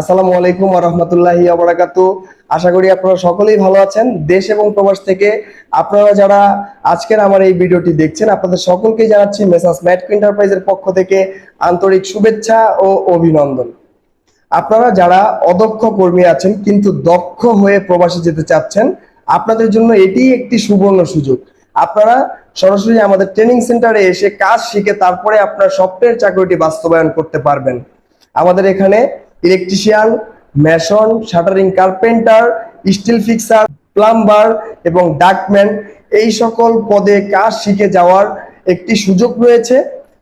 আসসালামু আলাইকুম ওয়া রাহমাতুল্লাহি ওয়া বারাকাতুহু। আশা করি আপনারা সকলেই ভালো আছেন। দেশ এবং প্রবাস থেকে আপনারা যারা আজকের আমার এই ভিডিওটি দেখছেন, আপনাদের সকলকেই জানাচ্ছি মেসার্স ম্যাটকো এন্টারপ্রাইজের পক্ষ থেকে আন্তরিক শুভেচ্ছা ও অভিনন্দন। আপনারা যারা অদক্ষ কর্মী আছেন কিন্তু দক্ষ হয়ে প্রবাসে যেতে চাচ্ছেন, আপনাদের জন্য এটি একটি সুবর্ণ সুযোগ। আপনারা সরাসরি আমাদের ট্রেনিং সেন্টারে এসে কাজ শিখে তারপরে আপনার স্বপ্নের চাকরিটি বাস্তবায়ন করতে পারবেন। আমাদের এখানে electrician, mason, shuttering carpenter, still fixer, plumber এবং ডাক্টম্যান এই সকল পদে কাজ শিখে যাওয়ার একটি সুযোগ রয়েছে।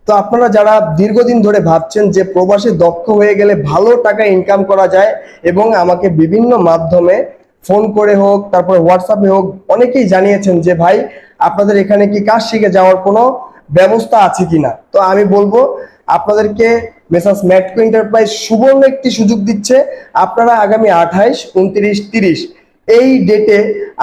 তো আপনারা যারা দীর্ঘদিন ধরে ভাবছেন যে প্রবাসে দক্ষ হয়ে গেলে ভালো টাকা ইনকাম করা যায় এবং আমাকে বিভিন্ন মাধ্যমে ফোন করে হোক, তারপর হোয়াটসঅ্যাপে হোক, অনেকেই জানিয়েছেন যে ভাই আপনাদের এখানে কি কাজ শিখে যাওয়ার কোনো ব্যবস্থা আছে কিনা। তো আমি বলবো আপনাদেরকে মেসার্স ম্যাটকো এন্টারপ্রাইজ সুবর্ণ একটি সুযোগ দিচ্ছে। আপনারা আগামী 28, 29, 30 এই ডেটে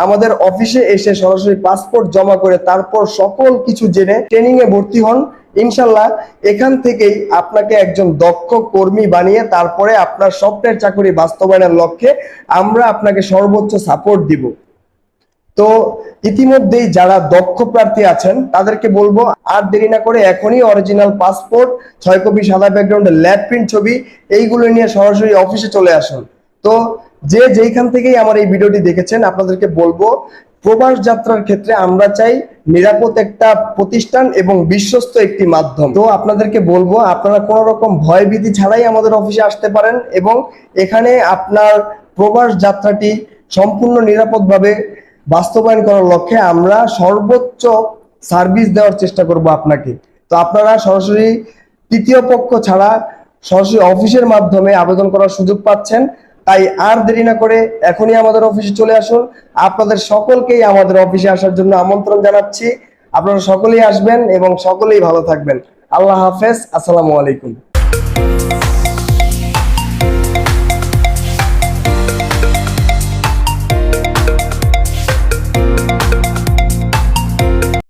আমাদের অফিসে এসে সরাসরি পাসপোর্ট জমা করে তারপর সকল কিছু জেনে ট্রেনিং এ ভর্তি হন। ইনশাল্লাহ এখান থেকেই আপনাকে একজন দক্ষ কর্মী বানিয়ে তারপরে আপনার স্বপ্নের চাকরি বাস্তবায়নের লক্ষ্যে আমরা আপনাকে সর্বোচ্চ সাপোর্ট দিব। তো ইতিমধ্যেই যারা দক্ষ প্রার্থী আছেন তাদেরকে বলবো আর দেরি না করে এখনই অরিজিনাল পাসপোর্ট, 6 কপি সাদা ব্যাকগ্রাউন্ডে ল্যাব প্রিন্ট ছবি এইগুলো নিয়ে সরাসরি অফিসে চলে আসুন। তো যে যেইখান থেকেই আমার এই ভিডিওটি দেখেছেন আপনাদেরকে বলবো প্রবাস যাত্রার ক্ষেত্রে আমরা চাই নিরাপদ একটা প্রতিষ্ঠান এবং বিশ্বস্ত একটি মাধ্যম। তো আপনাদেরকে বলবো আপনারা কোনো রকম ভয়ভীতি ছাড়াই আমাদের অফিসে আসতে পারেন এবং এখানে আপনার প্রবাস যাত্রাটি সম্পূর্ণ নিরাপদভাবে বাস্তবায়ন করার লক্ষ্যে আমরা সর্বোচ্চ সার্ভিস দেওয়ার চেষ্টা করব আপনাকে। তো আপনারা সরাসরি তৃতীয় পক্ষ ছাড়া সরাসরি অফিসের মাধ্যমে আবেদন করার সুযোগ পাচ্ছেন। তাই আর দেরি না করে এখনই আমাদের অফিসে চলে আসুন। আপনাদের সকলকেই আমাদের অফিসে আসার জন্য আমন্ত্রণ জানাচ্ছি। আপনারা সকলেই আসবেন এবং সকলেই ভালো থাকবেন। আল্লাহ হাফেজ, আসসালামু আলাইকুম।